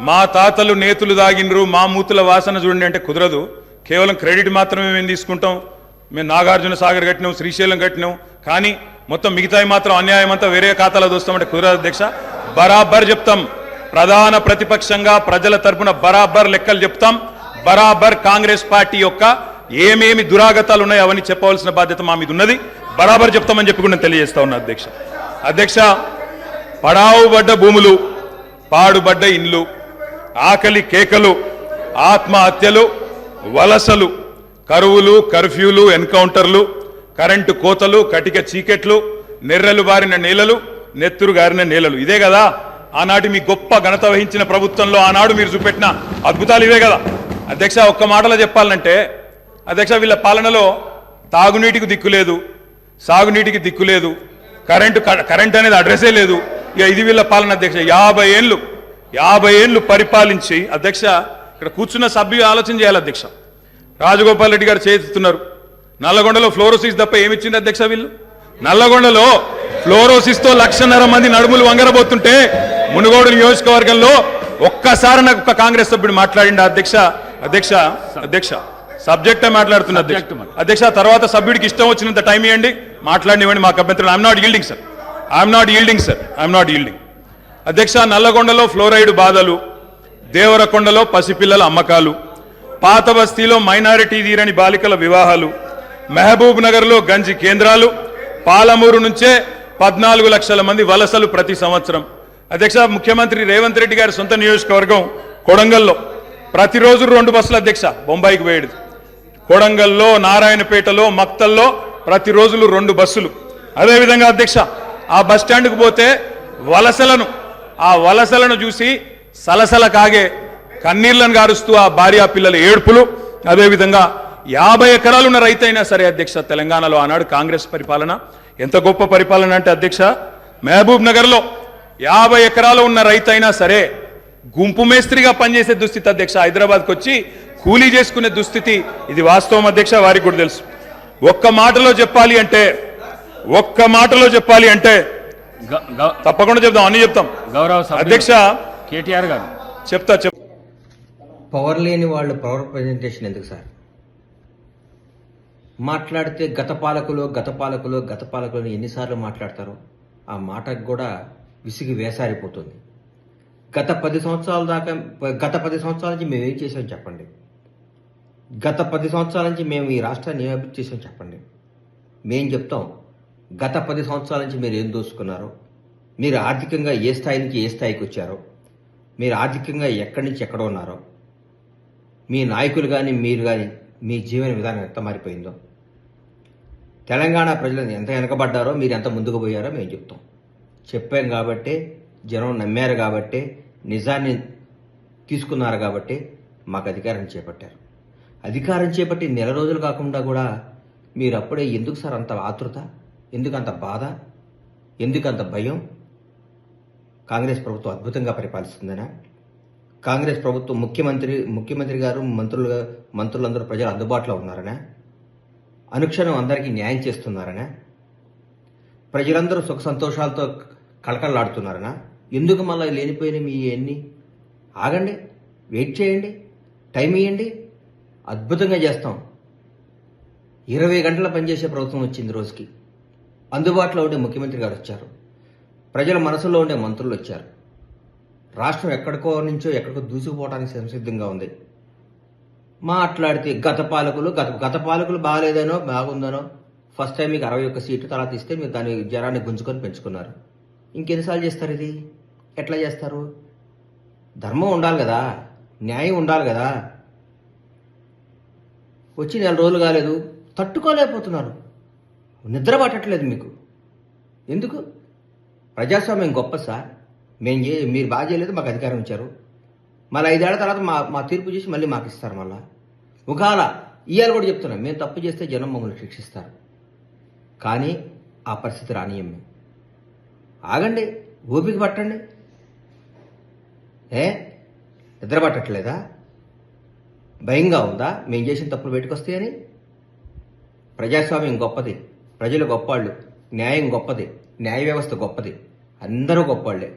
మా తాతలు నేతులు దాగినరు మా మూతుల వాసన చూడండి అంటే కుదరదు. కేవలం క్రెడిట్ మాత్రమే మేము తీసుకుంటాం. మేము నాగార్జున సాగర్ కట్టినాం, శ్రీశైలం కట్టినాం, కానీ మొత్తం మిగతాయి మాత్రం అన్యాయం అంతా వేరే ఖాతాలో దోస్తామంటే కుదరదు అధ్యక్ష. బరాబర్ చెప్తాం, ప్రధాన ప్రతిపక్షంగా ప్రజల తరపున బరాబర్ లెక్కలు చెప్తాం. బరాబర్ కాంగ్రెస్ పార్టీ యొక్క ఏమేమి దురాగతాలు ఉన్నాయో అవన్నీ చెప్పవలసిన బాధ్యత మా మీద ఉన్నది. బరాబర్ చెప్తామని చెప్పి కూడా నేను తెలియజేస్తా ఉన్నా అధ్యక్ష. అధ్యక్ష, పడావుబడ్డ భూములు, పాడుబడ్డ ఇండ్లు, ఆకలి కేకలు, ఆత్మహత్యలు, వలసలు, కరువులు, కర్ఫ్యూలు, ఎన్కౌంటర్లు, కరెంటు కోతలు, కటిక చీకెట్లు, నెర్రెలు బారిన నేలలు, నెత్తురు గారిన నేలలు. ఇదే కదా ఆనాటి మీ గొప్ప ఘనత వహించిన ప్రభుత్వంలో ఆనాడు మీరు చూపెట్టిన అద్భుతాలు ఇవే కదా అధ్యక్ష. ఒక్క మాటలో చెప్పాలంటే అధ్యక్ష, వీళ్ళ పాలనలో తాగునీటికి దిక్కులేదు, సాగునీటికి దిక్కులేదు, కరెంట్ అనేది అడ్రస్సే లేదు. ఇక ఇది వీళ్ళ పాలన అధ్యక్ష. 50 ఏళ్ళు పరిపాలించి అధ్యక్ష, ఇక్కడ కూర్చున్న సభ్యులు ఆలోచన చేయాలి అధ్యక్ష. రాజగోపాల్ రెడ్డి గారు చేస్తున్నారు. నల్లగొండలో ఫ్లోరోసిస్ తప్ప ఏమిచ్చింది అధ్యక్ష వీళ్ళు? నల్లగొండలో ఫ్లోరోసిస్ తో 1,50,000 మంది నడుములు వంగరబోతుంటే మునుగోడు నియోజకవర్గంలో ఒక్కసారి నాకు ఒక కాంగ్రెస్ సభ్యుడు మాట్లాడిండు అధ్యక్ష. అధ్యక్ష అధ్యక్ష సబ్జెక్టే మాట్లాడుతున్నా అధ్యక్ష. తర్వాత సభ్యుడికి ఇష్టం వచ్చినంత టైం ఇవ్వండి, మాట్లాడినివ్వండి, మాకు అభ్యంతరం. I'm not yielding sir, I'm not yielding అధ్యక్ష. నల్లగొండలో ఫ్లోరైడ్ బాధలు, దేవరకొండలో పసిపిల్లల అమ్మకాలు, పాత బస్తీలో మైనారిటీ తీరని బాలికల వివాహాలు, మహబూబ్ నగర్లో గంజి కేంద్రాలు, పాలమూరు నుంచే 14 లక్షల మంది వలసలు ప్రతి సంవత్సరం. అధ్యక్ష, ముఖ్యమంత్రి రేవంత్ రెడ్డి గారి సొంత నియోజకవర్గం కొడంగల్లో ప్రతిరోజు 2 బస్సులు అధ్యక్ష బొంబాయికి పోయేది. కొడంగల్లో, నారాయణపేటలో, మక్తల్లో ప్రతిరోజులు 2 బస్సులు. అదేవిధంగా అధ్యక్ష, ఆ బస్ స్టాండ్కు పోతే ఆ వలసలను చూసి సలసల కాగే కన్నీళ్లను గారుస్తూ ఆ భార్య పిల్లల ఏడుపులు. అదేవిధంగా 50 ఎకరాలున్న రైతైనా సరే అధ్యక్ష, తెలంగాణలో ఆనాడు కాంగ్రెస్ పరిపాలన ఎంత గొప్ప పరిపాలన అంటే అధ్యక్ష, మహబూబ్ నగర్లో 50 ఎకరాలు ఉన్న రైతైనా సరే గుంపు మేస్త్రిగా పనిచేసే దుస్థితి అధ్యక్ష. హైదరాబాద్కి వచ్చి కూలీ చేసుకునే దుస్థితి. ఇది వాస్తవం అధ్యక్ష, వారికి కూడా తెలుసు. ఒక్క మాటలో చెప్పాలి అంటే తప్పకుండా చెప్తాం, అన్ని చెప్తాం గౌరవ అధ్యక్ష. కేటీఆర్ గారు చెప్తా. పవర్ లేని వాళ్ళు పవర్ ప్రజెంటేషన్ ఎందుకు సార్? మాట్లాడితే గత పాలకులు ఎన్నిసార్లు మాట్లాడతారో ఆ మాటకు కూడా విసిగి వేసారిపోతుంది. గత 10 సంవత్సరాల నుంచి మేము ఏం చేసాం చెప్పండి. గత 10 సంవత్సరాల నుంచి మేము ఈ రాష్ట్రాన్ని ఏం అభివృద్ధి చేసాం చెప్పండి. మేం చెప్తాం, గత 10 సంవత్సరాల నుంచి మీరు ఏం దోసుకున్నారో, మీరు ఆర్థికంగా ఏ స్థాయి నుంచి ఏ స్థాయికి వచ్చారో, మీరు ఆర్థికంగా ఎక్కడి నుంచి ఎక్కడ ఉన్నారో, మీ నాయకులు కానీ మీరు కానీ మీ జీవన విధానం ఎంత మారిపోయిందో, తెలంగాణ ప్రజలు ఎంత వెనకబడ్డారో, మీరు ఎంత ముందుకు పోయారో మేము చెప్తాం. చెప్పాం కాబట్టే జనం నమ్మారు, కాబట్టే నిజాన్ని తీసుకున్నారు, కాబట్టి మాకు అధికారం చేపట్టారు. అధికారం చేపట్టి నెల రోజులు కాకుండా కూడా మీరు అప్పుడే ఎందుకు సార్ అంత ఆతృత, ఎందుకంత బాధ, ఎందుకంత భయం? కాంగ్రెస్ ప్రభుత్వం అద్భుతంగా పరిపాలిస్తుందనా? కాంగ్రెస్ ప్రభుత్వం ముఖ్యమంత్రి గారు మంత్రులందరూ ప్రజలు అందుబాటులో ఉన్నారనా? అనుక్షణం అందరికీ న్యాయం చేస్తున్నారనా? ప్రజలందరూ సుఖ సంతోషాలతో కళకళలాడుతున్నారనా? ఎందుకు మళ్ళీ లేనిపోయిన మీ ఎన్ని? ఆగండి, వెయిట్ చేయండి, టైం ఇవ్వండి, అద్భుతంగా చేస్తాం. 20 గంటల పనిచేసే ప్రభుత్వం వచ్చింది రోజుకి. అందుబాటులో ఉండే ముఖ్యమంత్రి గారు వచ్చారు, ప్రజల మనసులో ఉండే మంత్రులు వచ్చారు. రాష్ట్రం ఎక్కడికో దూసుకుపోవడానికి సంసిద్ధంగా ఉంది. మాట్లాడితే గత పాలకులు బాగాలేదనో బాగుందనో, ఫస్ట్ టైం మీకు 61 సీట్లు, తర్వాత ఇస్తే మీరు దాని జనాన్ని గుంజుకొని పెంచుకున్నారు. ఇంకెన్నిసార్లు చేస్తారు? ఇది ఎట్లా చేస్తారు? ధర్మం ఉండాలి కదా, న్యాయం ఉండాలి కదా. వచ్చి 4 రోజులు కాలేదు, తట్టుకోలేకపోతున్నారు, నిద్ర పట్టట్లేదు మీకు. ఎందుకు? ప్రజాస్వామ్యం గొప్ప సార్. మీరు బాగా చేయలేదు, మాకు అధికారం ఇచ్చారు, మళ్ళీ 5 ఏళ్ల తర్వాత మా తీర్పు చేసి మళ్ళీ మాకు ఇస్తారు. మళ్ళా ఒకవేళ ఇవాళ కూడా చెప్తున్నాం, మేము తప్పు చేస్తే జనం మమ్మల్ని శిక్షిస్తారు, కానీ ఆ పరిస్థితి రానియం మేము. ఆగండి, ఓపిక పట్టండి. నిద్ర పట్టట్లేదా? భయంగా ఉందా మేము చేసిన తప్పులు బయటకొస్తాయని? ప్రజాస్వామ్యం గొప్పది, ప్రజలు గొప్పవాళ్ళు, న్యాయం గొప్పది, న్యాయ వ్యవస్థ గొప్పది, అందరూ గొప్పవాళ్లే.